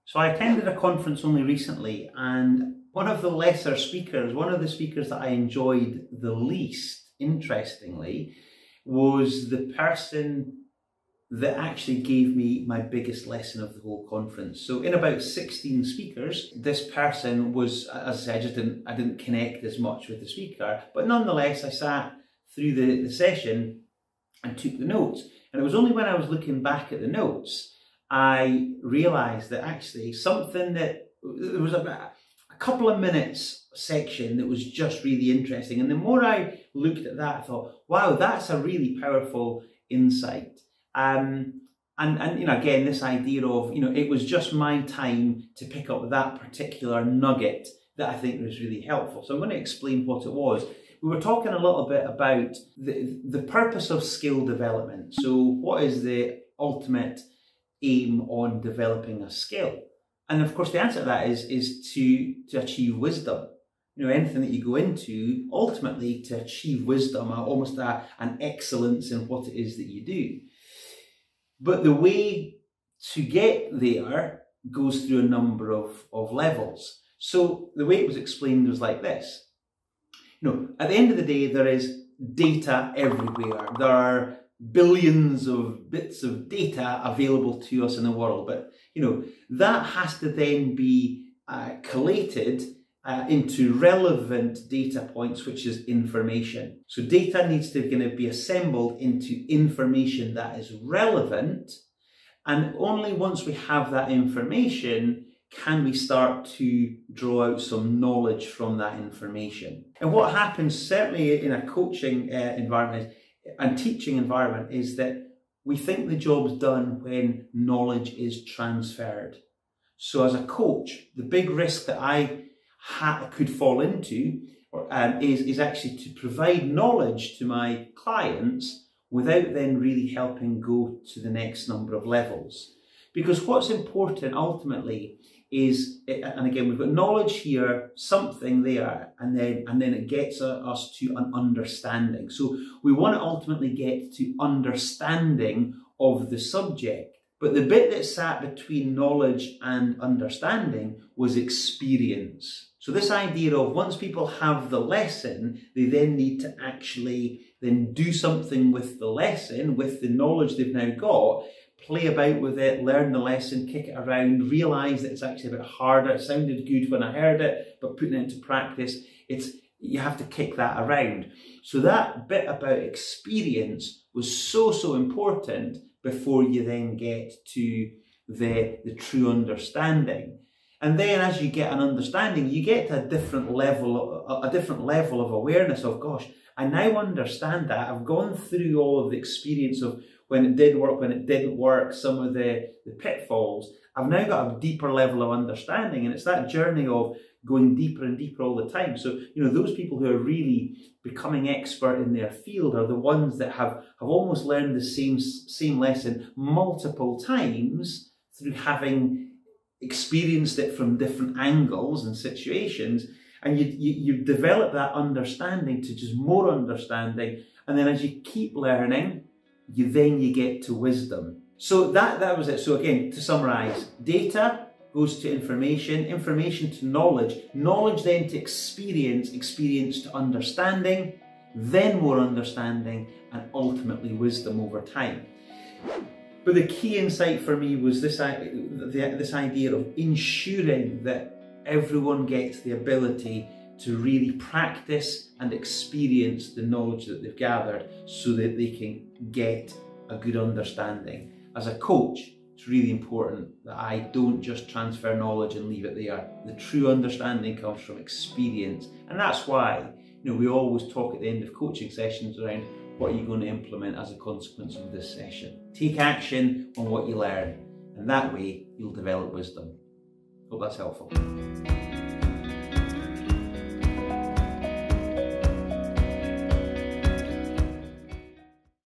So I attended a conference only recently, and one of the speakers that I enjoyed the least, interestingly, was the person that actually gave me my biggest lesson of the whole conference. So in about 16 speakers, this person was, as I said, I didn't connect as much with the speaker, but nonetheless, I sat through the session and took the notes. And it was only when I was looking back at the notes, I realised that actually there was a couple of minutes section that was just really interesting. And the more I looked at that, I thought, wow, that's a really powerful insight. And you know, again, this idea of, you know, it was just my time to pick up that particular nugget that I think was really helpful. So I'm going to explain what it was. We were talking a little bit about the purpose of skill development. So what is the ultimate aim on developing a skill? And of course the answer to that is to achieve wisdom. You know, anything that you go into, ultimately to achieve wisdom, almost an excellence in what it is that you do. But the way to get there goes through a number of levels. So the way it was explained was like this. You know, at the end of the day, there is data everywhere. There are billions of bits of data available to us in the world, but you know, that has to then be collated into relevant data points, which is information. So data needs to be assembled into information that is relevant, and only once we have that information can we start to draw out some knowledge from that information. And what happens certainly in a coaching environment and teaching environment is that we think the job's done when knowledge is transferred. So as a coach, the big risk that I could fall into is actually to provide knowledge to my clients without then really helping go to the next number of levels. Because what's important ultimately is, and again, we've got knowledge here, something there, and then it gets us to an understanding. So we want to ultimately get to understanding of the subject. But the bit that sat between knowledge and understanding was experience. So this idea of once people have the lesson, they then need to actually then do something with the lesson, with the knowledge they've now got, play about with it, learn the lesson, kick it around, realise that it's actually a bit harder. It sounded good when I heard it, but putting it into practice, you have to kick that around. So that bit about experience was so important before you then get to the true understanding. And then as you get an understanding, you get to a different level of awareness of, gosh, I now understand that. I've gone through all of the experience of when it did work, when it didn't work, some of the pitfalls. I've now got a deeper level of understanding, and it's that journey of going deeper and deeper all the time. So, you know, those people who are really becoming expert in their field are the ones that have almost learned the same lesson multiple times through having experienced it from different angles and situations. And you develop that understanding to just more understanding. And then as you keep learning, you get to wisdom. So that was it. So again, to summarize, data goes to information, information to knowledge, knowledge then to experience, experience to understanding, then more understanding, and ultimately wisdom over time. But the key insight for me was this idea of ensuring that everyone gets the ability to really practice and experience the knowledge that they've gathered so that they can get a good understanding. As a coach, it's really important that I don't just transfer knowledge and leave it there. The true understanding comes from experience. And that's why, you know, we always talk at the end of coaching sessions around what are you going to implement as a consequence of this session. Take action on what you learn, and that way you'll develop wisdom. Hope that's helpful.